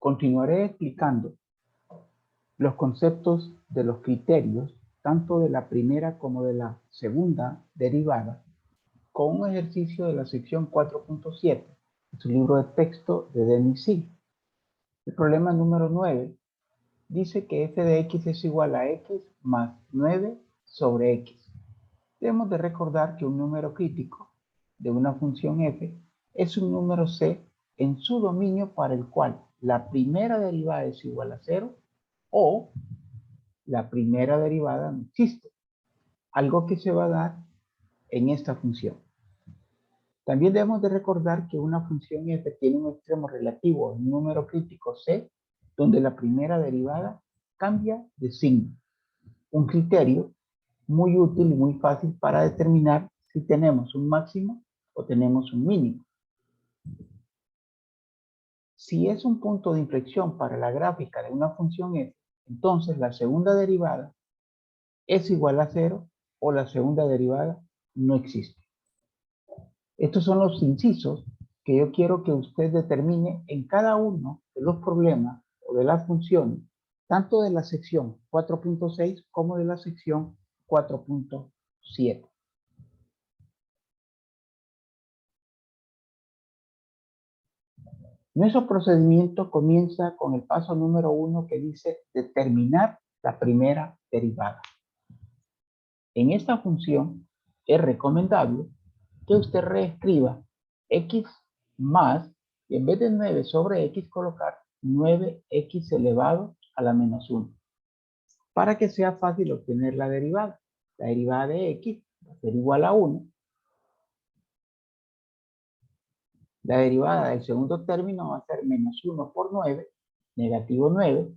Continuaré explicando los conceptos de los criterios, tanto de la primera como de la segunda derivada, con un ejercicio de la sección 4.7 de su libro de texto de Denis Silva. El problema número 9 dice que f de x es igual a x más 9 sobre x. Debemos de recordar que un número crítico de una función f es un número c en su dominio para el cual la primera derivada es igual a 0 o la primera derivada no existe, algo que se va a dar en esta función. También debemos de recordar que una función f tiene un extremo relativo, un número crítico c, donde la primera derivada cambia de signo. Un criterio muy útil y muy fácil para determinar si tenemos un máximo o tenemos un mínimo. Si es un punto de inflexión para la gráfica de una función f, entonces la segunda derivada es igual a 0 o la segunda derivada no existe. Estos son los incisos que yo quiero que usted determine en cada uno de los problemas o de las funciones, tanto de la sección 4.6 como de la sección 4.7. Nuestro procedimiento comienza con el paso número 1 que dice determinar la primera derivada. En esta función es recomendable que usted reescriba x más, y en vez de 9 sobre x colocar 9x elevado a la menos 1, para que sea fácil obtener la derivada. La derivada de x va a ser igual a 1. La derivada del segundo término va a ser menos 1 por 9, negativo 9.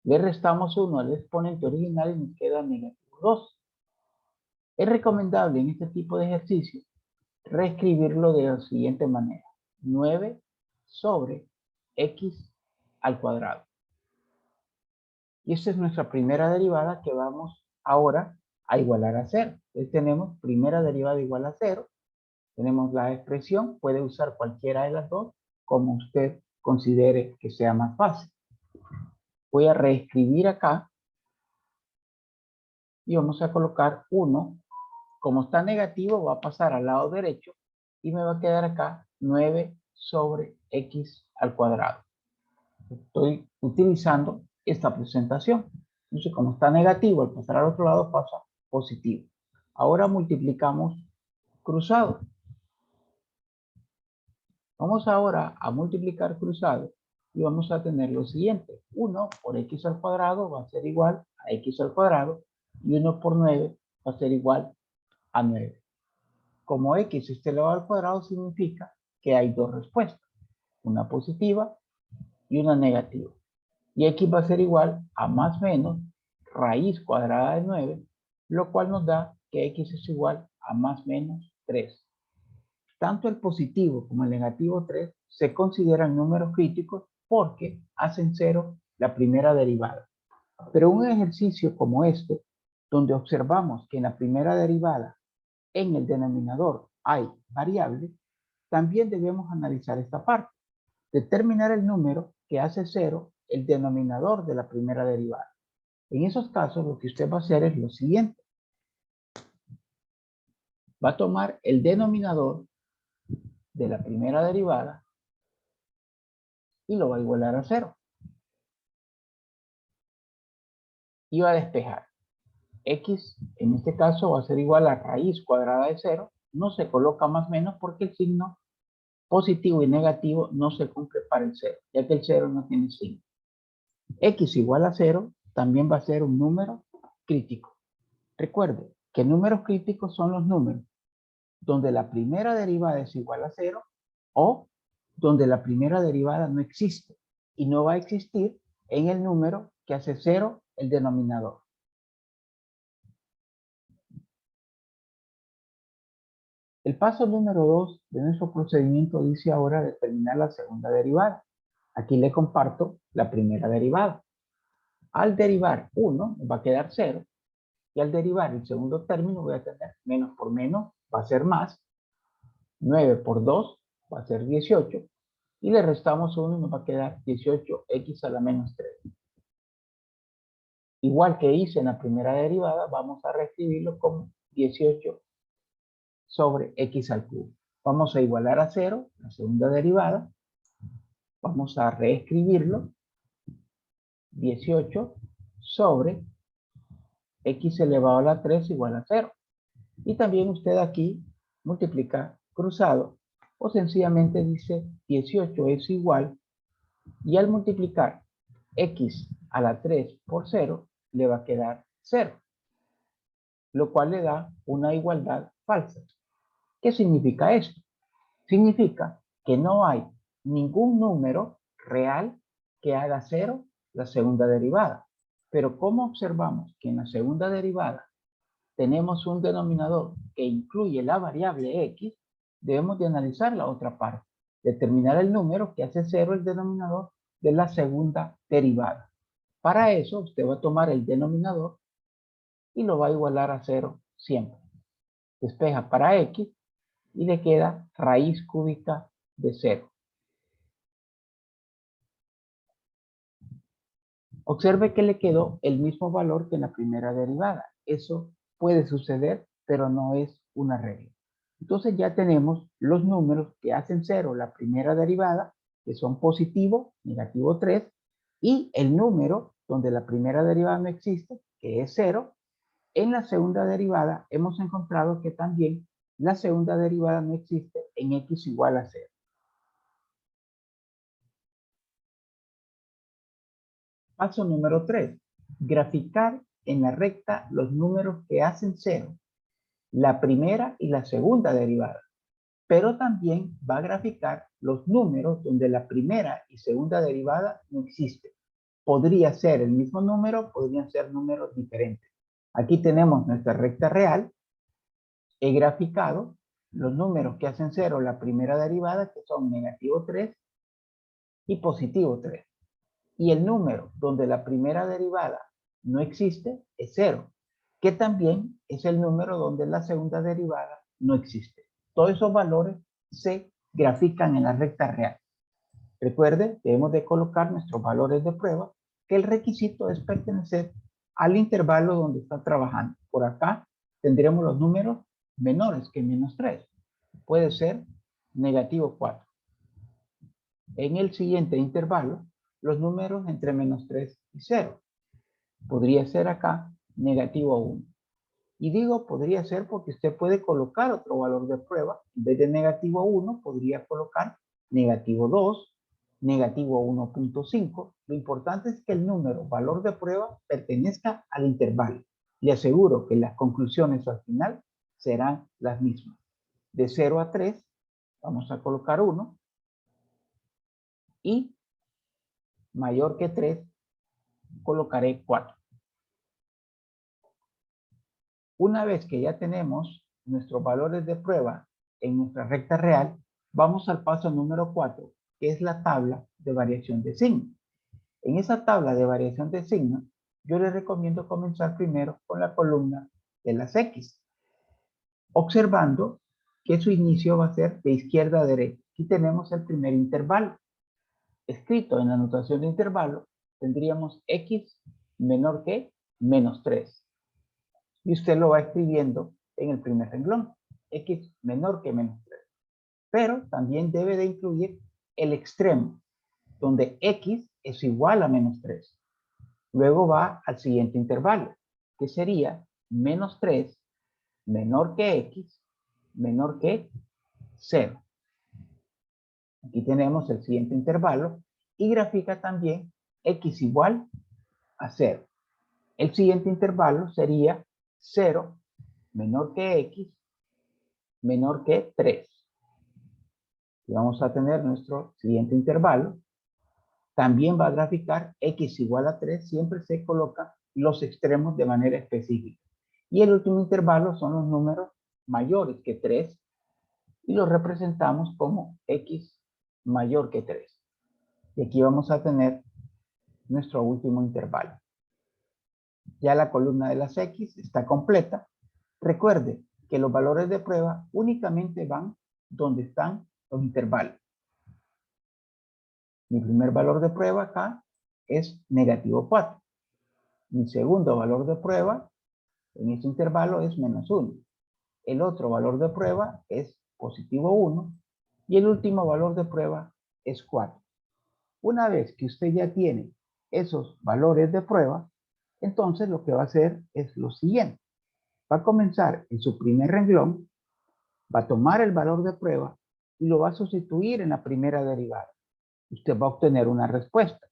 Le restamos 1 al exponente original y nos queda negativo 2. Es recomendable en este tipo de ejercicio reescribirlo de la siguiente manera: 9 sobre x al cuadrado. Y esta es nuestra primera derivada que vamos ahora a igualar a 0. Entonces tenemos primera derivada igual a 0. Tenemos la expresión, puede usar cualquiera de las dos como usted considere que sea más fácil. Voy a reescribir acá y vamos a colocar 1. Como está negativo, va a pasar al lado derecho y me va a quedar acá 9 sobre x al cuadrado. Estoy utilizando esta presentación. Entonces, como está negativo, al pasar al otro lado pasa positivo. Ahora multiplicamos cruzado. Vamos ahora a multiplicar cruzado y vamos a tener lo siguiente. 1 por x al cuadrado va a ser igual a x al cuadrado y 1 por 9 va a ser igual a 9. Como x está elevado al cuadrado significa que hay dos respuestas, una positiva y una negativa. Y x va a ser igual a más menos raíz cuadrada de 9, lo cual nos da que x es igual a más menos 3. Tanto el positivo como el negativo 3 se consideran números críticos porque hacen 0 la primera derivada. Pero un ejercicio como este, donde observamos que en la primera derivada en el denominador hay variables, también debemos analizar esta parte. Determinar el número que hace 0 el denominador de la primera derivada. En esos casos lo que usted va a hacer es lo siguiente. Va a tomar el denominador de la primera derivada y lo va a igualar a 0. Y va a despejar. X en este caso va a ser igual a raíz cuadrada de 0. No se coloca más menos porque el signo positivo y negativo no se cumple para el 0, ya que el 0 no tiene signo. X igual a 0 también va a ser un número crítico. Recuerde que números críticos son los números donde la primera derivada es igual a 0 o donde la primera derivada no existe y no va a existir en el número que hace 0 el denominador. El paso número 2 de nuestro procedimiento dice ahora determinar la segunda derivada. Aquí le comparto la primera derivada. Al derivar 1 va a quedar 0 y al derivar el segundo término voy a tener menos por menos va a ser más. 9 por 2 va a ser 18 y le restamos 1 y nos va a quedar 18x a la menos 3. Igual que hice en la primera derivada, vamos a reescribirlo como 18 sobre x al cubo. Vamos a igualar a 0 la segunda derivada. Vamos a reescribirlo. 18 sobre x elevado a la 3 igual a 0. Y también usted aquí multiplica cruzado o sencillamente dice 18 es igual, y al multiplicar x a la 3 por 0 le va a quedar 0, lo cual le da una igualdad falsa. ¿Qué significa esto? Significa que no hay ningún número real que haga 0 la segunda derivada. Pero como observamos que en la segunda derivada tenemos un denominador que incluye la variable x, debemos de analizar la otra parte, determinar el número que hace 0 el denominador de la segunda derivada. Para eso usted va a tomar el denominador y lo va a igualar a 0 siempre. Despeja para x y le queda raíz cúbica de 0. Observe que le quedó el mismo valor que en la primera derivada. Eso puede suceder, pero no es una regla. Entonces ya tenemos los números que hacen 0 la primera derivada, que son positivo, negativo 3, y el número donde la primera derivada no existe, que es 0. En la segunda derivada hemos encontrado que también la segunda derivada no existe en x igual a 0. Paso número 3. Graficar en la recta los números que hacen 0, la primera y la segunda derivada. Pero también va a graficar los números donde la primera y segunda derivada no existen. Podría ser el mismo número, podrían ser números diferentes. Aquí tenemos nuestra recta real. He graficado los números que hacen 0 la primera derivada, que son negativo 3 y positivo 3. Y el número donde la primera derivada no existe es 0, que también es el número donde la segunda derivada no existe. Todos esos valores se grafican en la recta real. Recuerde, debemos de colocar nuestros valores de prueba, que el requisito es pertenecer al intervalo donde está trabajando. Por acá tendremos los números menores que menos 3. Puede ser negativo 4. En el siguiente intervalo, los números entre menos 3 y 0. Podría ser acá negativo 1. Y digo podría ser porque usted puede colocar otro valor de prueba. En vez de negativo 1, podría colocar negativo 2, negativo 1.5. Lo importante es que el número, valor de prueba, pertenezca al intervalo. Le aseguro que las conclusiones al final serán las mismas. De 0 a 3, vamos a colocar 1. Y mayor que 3, colocaré 4. Una vez que ya tenemos nuestros valores de prueba en nuestra recta real, vamos al paso número 4, que es la tabla de variación de signo. En esa tabla de variación de signo, yo les recomiendo comenzar primero con la columna de las X, observando que su inicio va a ser de izquierda a derecha. Aquí tenemos el primer intervalo. Escrito en la notación de intervalo, tendríamos X menor que menos 3. Y usted lo va escribiendo en el primer renglón, x menor que menos 3. Pero también debe de incluir el extremo, donde x es igual a menos 3. Luego va al siguiente intervalo, que sería menos 3 menor que x menor que 0. Aquí tenemos el siguiente intervalo y grafica también x igual a 0. El siguiente intervalo sería 0 menor que x menor que 3. Y vamos a tener nuestro siguiente intervalo. También va a graficar x igual a 3, siempre se coloca los extremos de manera específica. Y el último intervalo son los números mayores que 3 y los representamos como x mayor que 3. Y aquí vamos a tener nuestro último intervalo. Ya la columna de las x está completa. Recuerde que los valores de prueba únicamente van donde están los intervalos. Mi primer valor de prueba acá es negativo 4. Mi segundo valor de prueba en este intervalo es menos 1. El otro valor de prueba es positivo 1. Y el último valor de prueba es 4. Una vez que usted ya tiene esos valores de prueba, entonces lo que va a hacer es lo siguiente. Va a comenzar en su primer renglón, va a tomar el valor de prueba y lo va a sustituir en la primera derivada. Usted va a obtener una respuesta.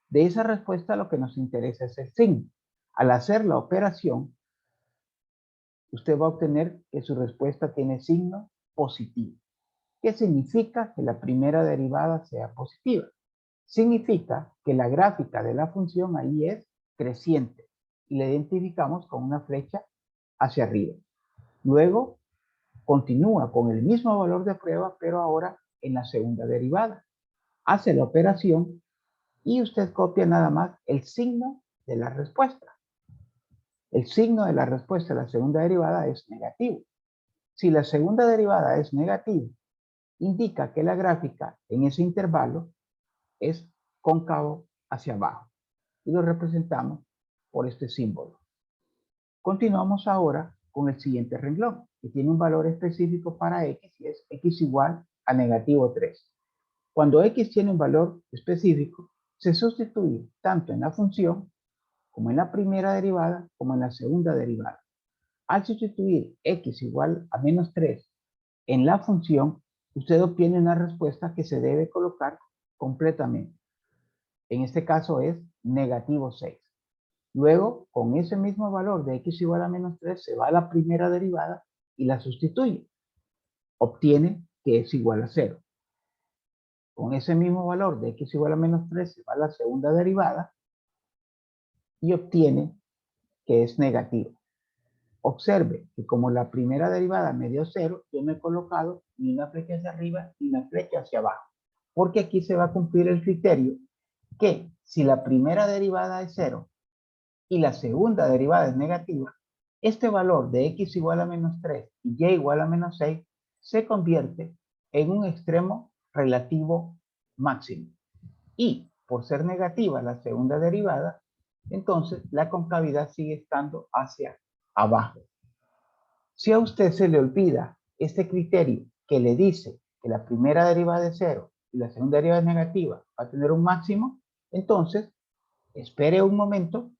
De esa respuesta lo que nos interesa es el signo. Al hacer la operación, usted va a obtener que su respuesta tiene signo positivo. ¿Qué significa que la primera derivada sea positiva? Significa que la gráfica de la función ahí es creciente y la identificamos con una flecha hacia arriba. Luego continúa con el mismo valor de prueba, pero ahora en la segunda derivada. Hace la operación y usted copia nada más el signo de la respuesta. El signo de la respuesta de la segunda derivada es negativo. Si la segunda derivada es negativa, indica que la gráfica en ese intervalo es cóncavo hacia abajo. Y lo representamos por este símbolo. Continuamos ahora con el siguiente renglón, que tiene un valor específico para x y es x igual a negativo 3. Cuando x tiene un valor específico, se sustituye tanto en la función como en la primera derivada como en la segunda derivada. Al sustituir x igual a menos 3 en la función, usted obtiene una respuesta que se debe colocar completamente. En este caso es negativo 6. Luego, con ese mismo valor de x igual a menos 3, se va a la primera derivada y la sustituye. Obtiene que es igual a 0. Con ese mismo valor de x igual a menos 3, se va a la segunda derivada y obtiene que es negativo. Observe que como la primera derivada me dio 0, yo no he colocado ni una flecha hacia arriba ni una flecha hacia abajo. Porque aquí se va a cumplir el criterio que si la primera derivada es 0 y la segunda derivada es negativa, este valor de x igual a menos 3 y y igual a menos 6 se convierte en un extremo relativo máximo. Y por ser negativa la segunda derivada, entonces la concavidad sigue estando hacia abajo. Si a usted se le olvida este criterio que le dice que la primera derivada es 0 y la segunda derivada es negativa, va a tener un máximo, entonces espere un momento,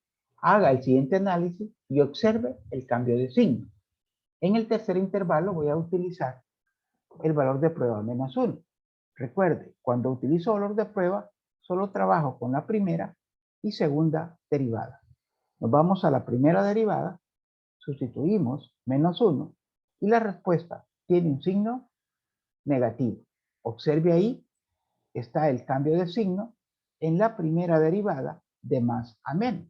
haga el siguiente análisis y observe el cambio de signo. En el tercer intervalo voy a utilizar el valor de prueba menos 1. Recuerde, cuando utilizo valor de prueba, solo trabajo con la primera y segunda derivada. Nos vamos a la primera derivada, sustituimos menos 1 y la respuesta tiene un signo negativo. Observe ahí, está el cambio de signo en la primera derivada de más a menos.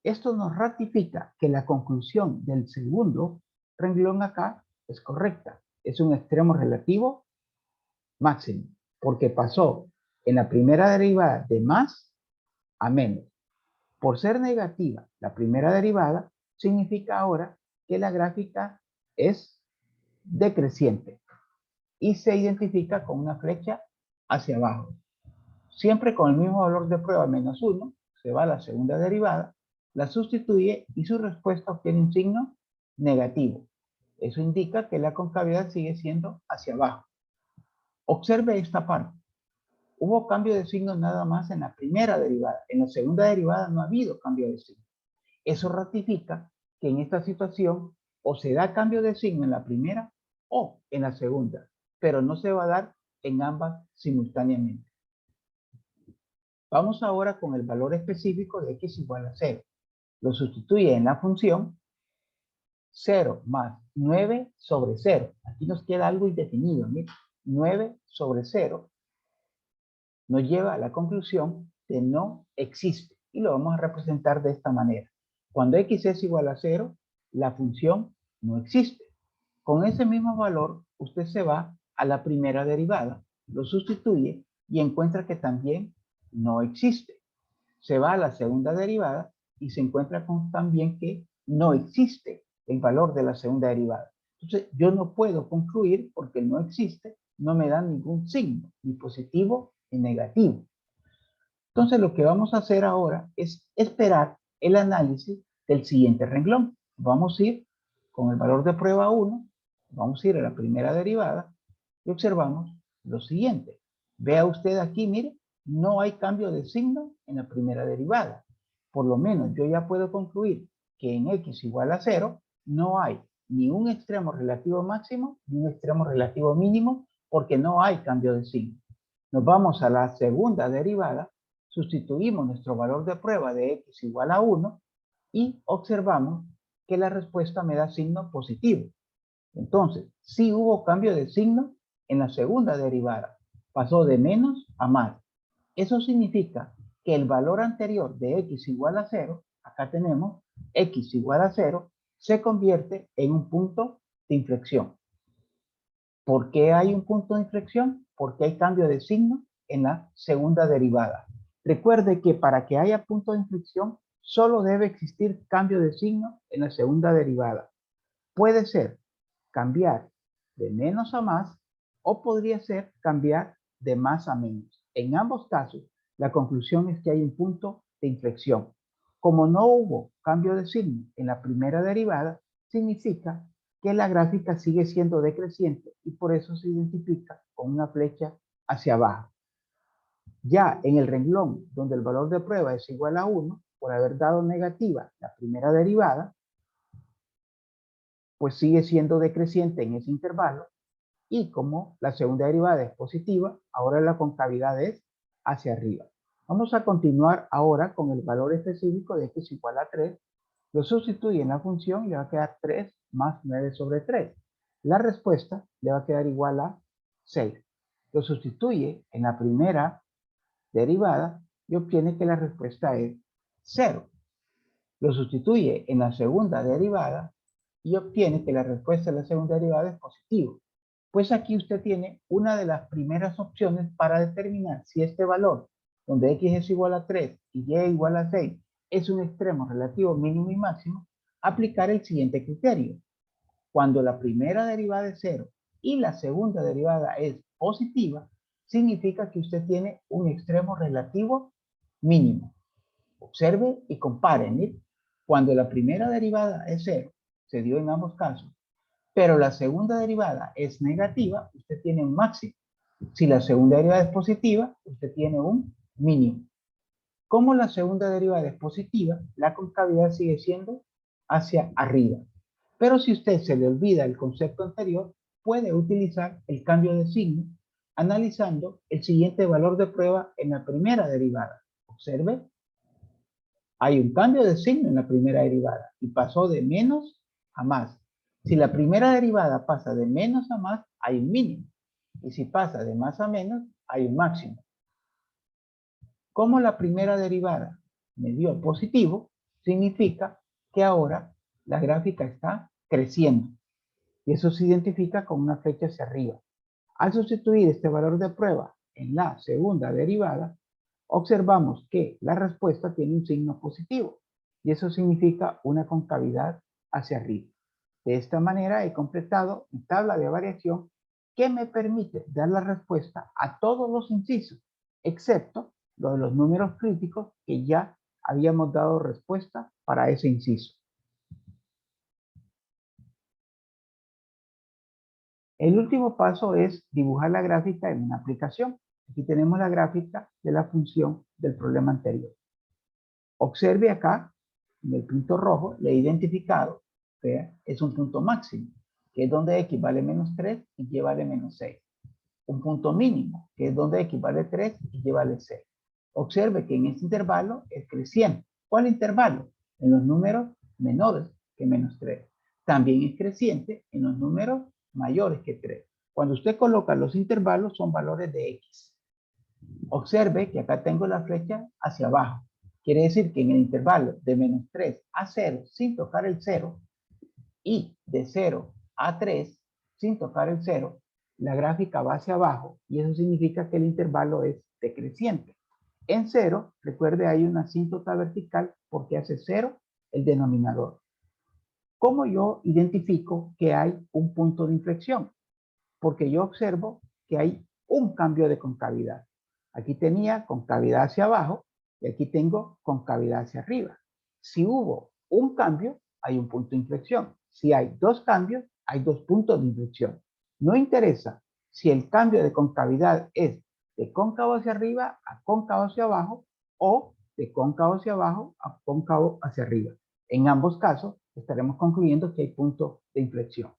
Esto nos ratifica que la conclusión del segundo renglón acá es correcta. Es un extremo relativo máximo, porque pasó en la primera derivada de más a menos. Por ser negativa la primera derivada, significa ahora que la gráfica es decreciente y se identifica con una flecha hacia abajo. Siempre con el mismo valor de prueba menos 1, se va a la segunda derivada, la sustituye y su respuesta obtiene un signo negativo. Eso indica que la concavidad sigue siendo hacia abajo. Observe esta parte. Hubo cambio de signo nada más en la primera derivada. En la segunda derivada no ha habido cambio de signo. Eso ratifica que en esta situación o se da cambio de signo en la primera o en la segunda, pero no se va a dar en ambas simultáneamente. Vamos ahora con el valor específico de x igual a 0. Lo sustituye en la función 0 más 9 sobre 0. Aquí nos queda algo indefinido. ¿Sí? 9 sobre 0 nos lleva a la conclusión de no existe. Y lo vamos a representar de esta manera. Cuando x es igual a 0, la función no existe. Con ese mismo valor, usted se va a la primera derivada, lo sustituye y encuentra que también no existe. Se va a la segunda derivada y se encuentra con también que no existe el valor de la segunda derivada. Entonces, yo no puedo concluir porque no existe, no me da ningún signo, ni positivo ni negativo. Entonces lo que vamos a hacer ahora es esperar el análisis del siguiente renglón. Vamos a ir con el valor de prueba 1, vamos a ir a la primera derivada y observamos lo siguiente. Vea usted aquí, mire, no hay cambio de signo en la primera derivada. Por lo menos yo ya puedo concluir que en x igual a 0 no hay ni un extremo relativo máximo ni un extremo relativo mínimo porque no hay cambio de signo. Nos vamos a la segunda derivada, sustituimos nuestro valor de prueba de x igual a 1 y observamos que la respuesta me da signo positivo. Entonces, sí hubo cambio de signo en la segunda derivada. Pasó de menos a más. Eso significa que el valor anterior de x igual a 0, acá tenemos x igual a 0, se convierte en un punto de inflexión. ¿Por qué hay un punto de inflexión? Porque hay cambio de signo en la segunda derivada. Recuerde que para que haya punto de inflexión, solo debe existir cambio de signo en la segunda derivada. Puede ser cambiar de menos a más o podría ser cambiar de más a menos. En ambos casos, la conclusión es que hay un punto de inflexión. Como no hubo cambio de signo en la primera derivada, significa que la gráfica sigue siendo decreciente y por eso se identifica con una flecha hacia abajo. Ya en el renglón donde el valor de prueba es igual a 1, por haber dado negativa la primera derivada, pues sigue siendo decreciente en ese intervalo y como la segunda derivada es positiva, ahora la concavidad es hacia arriba. Vamos a continuar ahora con el valor específico de x igual a 3. Lo sustituye en la función y le va a quedar 3 más 9 sobre 3. La respuesta le va a quedar igual a 6. Lo sustituye en la primera derivada y obtiene que la respuesta es 0. Lo sustituye en la segunda derivada y obtiene que la respuesta de la segunda derivada es positivo. Pues aquí usted tiene una de las primeras opciones para determinar si este valor, donde x es igual a 3 y y igual a 6, es un extremo relativo mínimo y máximo, aplicar el siguiente criterio. Cuando la primera derivada es 0 y la segunda derivada es positiva, significa que usted tiene un extremo relativo mínimo. Observe y compare, ¿sí? Cuando la primera derivada es 0, se dio en ambos casos, pero la segunda derivada es negativa, usted tiene un máximo. Si la segunda derivada es positiva, usted tiene un mínimo. Como la segunda derivada es positiva, la concavidad sigue siendo hacia arriba. Pero si usted se le olvida el concepto anterior, puede utilizar el cambio de signo analizando el siguiente valor de prueba en la primera derivada. Observe, hay un cambio de signo en la primera derivada y pasó de menos a más. Si la primera derivada pasa de menos a más, hay un mínimo. Y si pasa de más a menos, hay un máximo. Como la primera derivada me dio positivo, significa que ahora la gráfica está creciendo. Y eso se identifica con una flecha hacia arriba. Al sustituir este valor de prueba en la segunda derivada, observamos que la respuesta tiene un signo positivo y eso significa una concavidad hacia arriba. De esta manera he completado mi tabla de variación que me permite dar la respuesta a todos los incisos, excepto los de los números críticos que ya habíamos dado respuesta para ese inciso. El último paso es dibujar la gráfica en una aplicación. Aquí tenemos la gráfica de la función del problema anterior. Observe acá, en el punto rojo, le he identificado, vea, es un punto máximo, que es donde x vale menos 3 y y vale menos 6. Un punto mínimo, que es donde x vale 3 y y vale 6. Observe que en este intervalo es creciente. ¿Cuál intervalo? En los números menores que menos 3. También es creciente en los números mayores que 3. Cuando usted coloca los intervalos son valores de x. Observe que acá tengo la flecha hacia abajo. Quiere decir que en el intervalo de menos 3 a 0 sin tocar el 0 y de 0 a 3 sin tocar el 0, la gráfica va hacia abajo y eso significa que el intervalo es decreciente. En 0, recuerde, hay una asíntota vertical porque hace 0 el denominador. ¿Cómo yo identifico que hay un punto de inflexión? Porque yo observo que hay un cambio de concavidad. Aquí tenía concavidad hacia abajo y aquí tengo concavidad hacia arriba. Si hubo un cambio, hay un punto de inflexión. Si hay dos cambios, hay dos puntos de inflexión. No interesa si el cambio de concavidad es de cóncavo hacia arriba a cóncavo hacia abajo o de cóncavo hacia abajo a cóncavo hacia arriba. En ambos casos estaremos concluyendo que hay punto de inflexión.